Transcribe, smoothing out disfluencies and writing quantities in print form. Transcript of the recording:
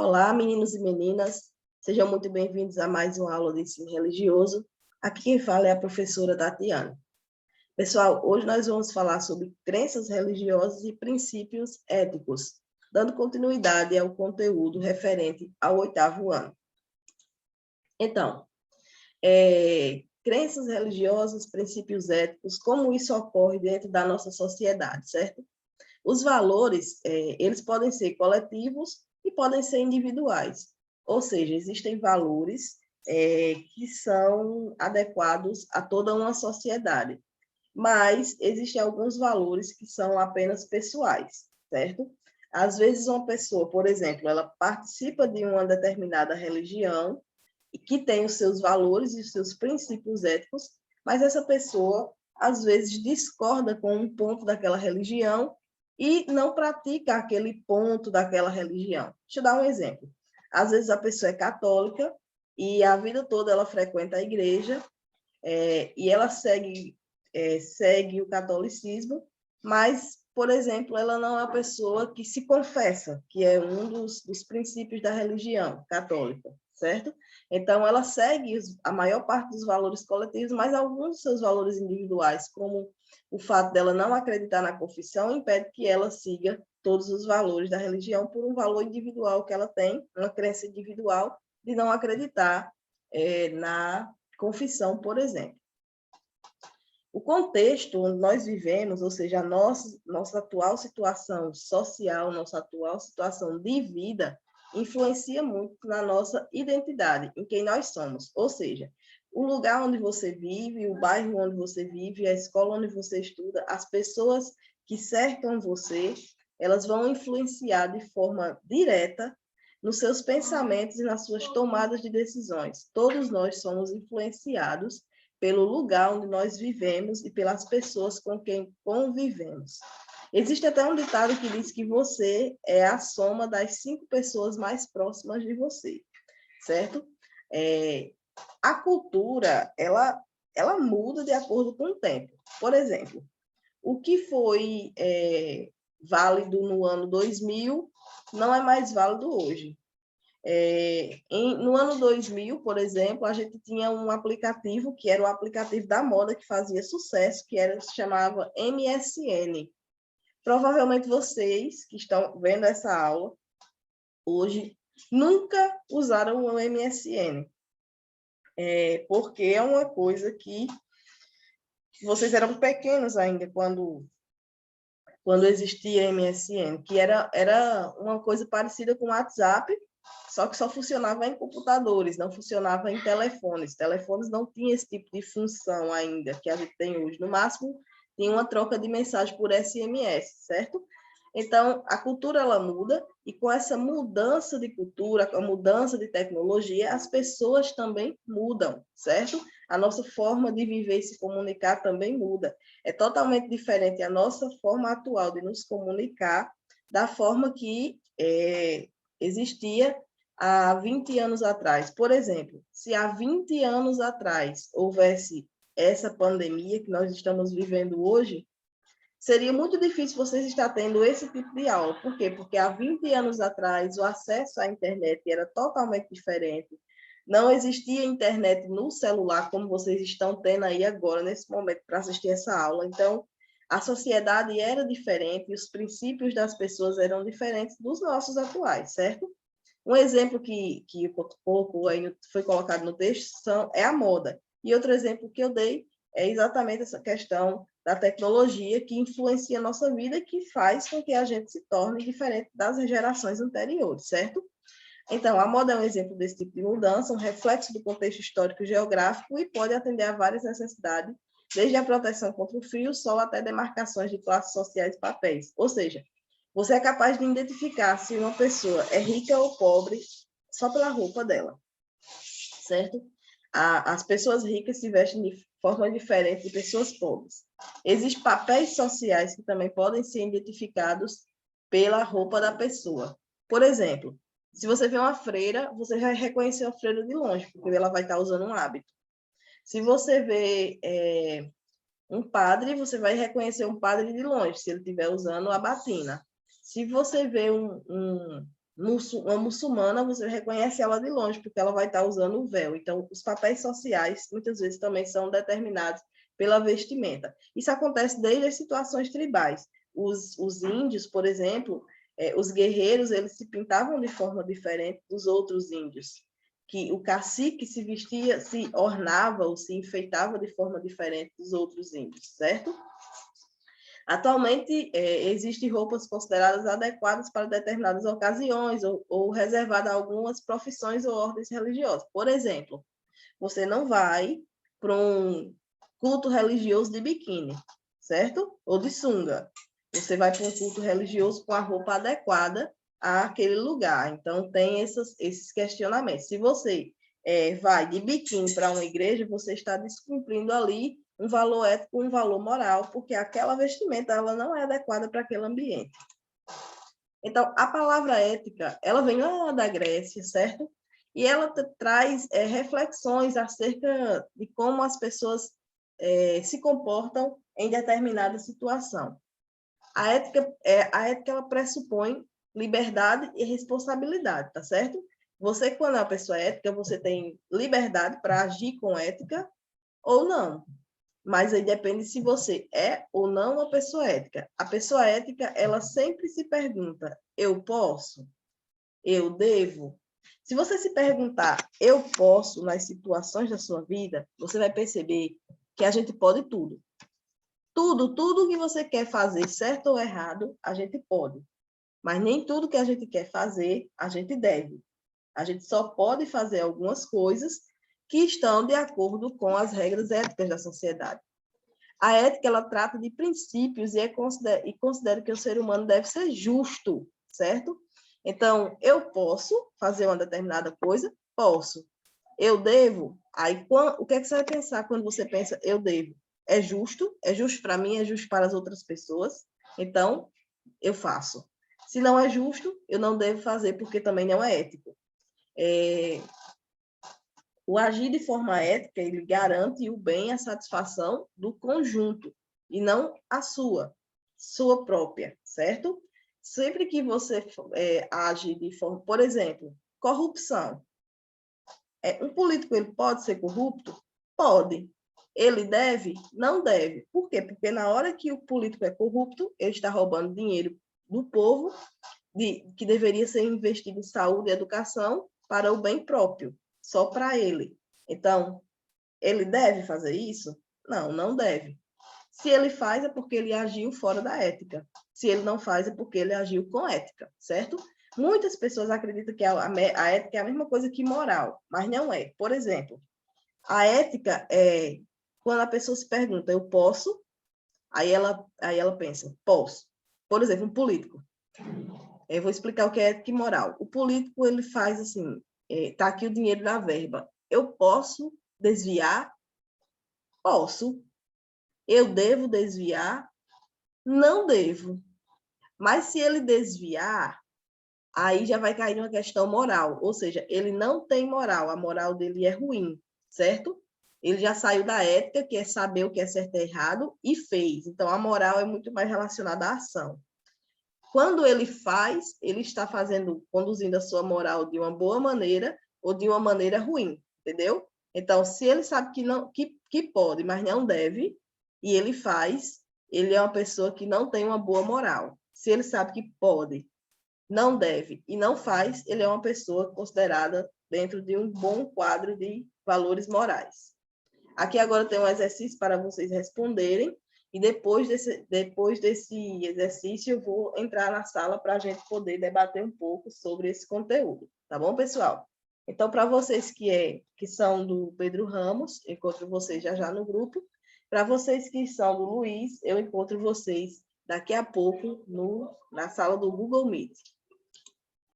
Olá, meninos e meninas, sejam muito bem-vindos a mais uma aula de ensino religioso. Aqui quem fala é a professora Tatiana. Pessoal, hoje nós vamos falar sobre crenças religiosas e princípios éticos, dando continuidade ao conteúdo referente ao 8º ano. Então, crenças religiosas, princípios éticos, como isso ocorre dentro da nossa sociedade, certo? Os valores, eles podem ser coletivos e podem ser individuais. Ou seja, existem valores que são adequados a toda uma sociedade. Mas existem alguns valores que são apenas pessoais, certo? Às vezes uma pessoa, por exemplo, ela participa de uma determinada religião e que tem os seus valores e os seus princípios éticos, mas essa pessoa, às vezes, discorda com um ponto daquela religião e não pratica aquele ponto daquela religião. Deixa eu dar um exemplo. Às vezes a pessoa é católica e a vida toda ela frequenta a igreja e ela segue o catolicismo, mas, por exemplo, ela não é uma pessoa que se confessa, que é um dos princípios da religião católica, certo? Então, ela segue a maior parte dos valores coletivos, mas alguns dos seus valores individuais, como o fato dela não acreditar na confissão, impede que ela siga todos os valores da religião por um valor individual que ela tem, uma crença individual de não acreditar na confissão, por exemplo. O contexto onde nós vivemos, ou seja, a nossa atual situação social, nossa atual situação de vida, influencia muito na nossa identidade, em quem nós somos. Ou seja, o lugar onde você vive, o bairro onde você vive, a escola onde você estuda, as pessoas que cercam você, elas vão influenciar de forma direta nos seus pensamentos e nas suas tomadas de decisões. Todos nós somos influenciados pelo lugar onde nós vivemos e pelas pessoas com quem convivemos. Existe até um ditado que diz que você é a soma das 5 pessoas mais próximas de você, certo? A cultura, ela muda de acordo com o tempo. Por exemplo, o que foi válido no ano 2000 não é mais válido hoje. No ano 2000, por exemplo, a gente tinha um aplicativo, que era o aplicativo da moda, que fazia sucesso, se chamava MSN. Provavelmente vocês que estão vendo essa aula hoje nunca usaram o MSN, porque é uma coisa que vocês eram pequenos ainda quando existia MSN, que era uma coisa parecida com o WhatsApp, só que só funcionava em computadores, não funcionava em telefones. Telefones não tinham esse tipo de função ainda que a gente tem hoje. No máximo, tinha uma troca de mensagem por SMS, certo? Então, a cultura ela muda, e com essa mudança de cultura, com a mudança de tecnologia, as pessoas também mudam, certo? A nossa forma de viver e se comunicar também muda. É totalmente diferente a nossa forma atual de nos comunicar da forma que existia há 20 anos atrás. Por exemplo, se há 20 anos atrás houvesse essa pandemia que nós estamos vivendo hoje, seria muito difícil vocês estar tendo esse tipo de aula. Por quê? Porque há 20 anos atrás o acesso à internet era totalmente diferente. Não existia internet no celular como vocês estão tendo aí agora, nesse momento, para assistir essa aula. Então, a sociedade era diferente e os princípios das pessoas eram diferentes dos nossos atuais, certo? Um exemplo que foi colocado no texto é a moda. E outro exemplo que eu dei é exatamente essa questão da tecnologia que influencia a nossa vida e que faz com que a gente se torne diferente das gerações anteriores, certo? Então, a moda é um exemplo desse tipo de mudança, um reflexo do contexto histórico e geográfico e pode atender a várias necessidades, desde a proteção contra o frio, o sol, até demarcações de classes sociais e papéis. Ou seja, você é capaz de identificar se uma pessoa é rica ou pobre só pela roupa dela, certo? As pessoas ricas se vestem de forma diferente de pessoas pobres. Existem papéis sociais que também podem ser identificados pela roupa da pessoa. Por exemplo, se você vê uma freira, você vai reconhecer a freira de longe, porque ela vai estar usando um hábito. Se você vê um padre, você vai reconhecer um padre de longe, se ele estiver usando a batina. Se você vê um uma muçulmana, você reconhece ela de longe, porque ela vai estar usando o véu. Então, os papéis sociais, muitas vezes, também são determinados pela vestimenta. Isso acontece desde as situações tribais. Os índios, por exemplo, os guerreiros, eles se pintavam de forma diferente dos outros índios. Que o cacique se vestia, se ornava ou se enfeitava de forma diferente dos outros índios, certo? Atualmente, existem roupas consideradas adequadas para determinadas ocasiões ou reservadas a algumas profissões ou ordens religiosas. Por exemplo, você não vai para um culto religioso de biquíni, certo? Ou de sunga. Você vai para um culto religioso com a roupa adequada àquele lugar. Então, tem esses questionamentos. Se você vai de biquíni para uma igreja, você está descumprindo ali um valor ético, um valor moral, porque aquela vestimenta ela não é adequada para aquele ambiente. Então, a palavra ética, ela vem lá da Grécia, certo? E ela traz reflexões acerca de como as pessoas se comportam em determinada situação. A ética ela pressupõe liberdade e responsabilidade, tá certo? Você, quando é uma pessoa ética, você tem liberdade para agir com ética ou não. Mas aí depende se você é ou não uma pessoa ética. A pessoa ética, ela sempre se pergunta, eu posso? Eu devo? Se você se perguntar, eu posso, nas situações da sua vida, você vai perceber que a gente pode tudo. Tudo que você quer fazer, certo ou errado, a gente pode. Mas nem tudo que a gente quer fazer, a gente deve. A gente só pode fazer algumas coisas que estão de acordo com as regras éticas da sociedade. A ética, ela trata de princípios e considera que o ser humano deve ser justo, certo? Então, eu posso fazer uma determinada coisa? Posso. Eu devo? Aí, o que é que você vai pensar quando você pensa eu devo? É justo? É justo para mim? É justo para as outras pessoas? Então, eu faço. Se não é justo, eu não devo fazer, porque também não é ético. O agir de forma ética, ele garante o bem e a satisfação do conjunto, e não a sua própria, certo? Sempre que você age de forma... Por exemplo, corrupção. Um político, ele pode ser corrupto? Pode. Ele deve? Não deve. Por quê? Porque na hora que o político é corrupto, ele está roubando dinheiro do povo, que deveria ser investido em saúde e educação para o bem próprio, só para ele. Então, ele deve fazer isso? Não, não deve. Se ele faz, é porque ele agiu fora da ética. Se ele não faz, é porque ele agiu com ética, certo? Muitas pessoas acreditam que a ética é a mesma coisa que moral, mas não é. Por exemplo, a ética é quando a pessoa se pergunta, eu posso? Aí ela pensa, posso. Por exemplo, um político. Eu vou explicar o que é ética e moral. O político, ele faz assim, tá aqui o dinheiro da verba. Eu posso desviar? Posso. Eu devo desviar? Não devo. Mas se ele desviar, aí já vai cair numa questão moral, ou seja, ele não tem moral, a moral dele é ruim, certo? Ele já saiu da ética, que é saber o que é certo e errado, e fez. Então, a moral é muito mais relacionada à ação. Quando ele faz, ele está conduzindo a sua moral de uma boa maneira ou de uma maneira ruim, entendeu? Então, se ele sabe que pode, mas não deve, e ele faz, ele é uma pessoa que não tem uma boa moral. Se ele sabe que pode, não deve e não faz, ele é uma pessoa considerada dentro de um bom quadro de valores morais. Aqui agora tem um exercício para vocês responderem, e depois desse exercício eu vou entrar na sala para a gente poder debater um pouco sobre esse conteúdo. Tá bom, pessoal? Então, para vocês que são do Pedro Ramos, eu encontro vocês já no grupo. Para vocês que são do Luiz, eu encontro vocês daqui a pouco na sala do Google Meet.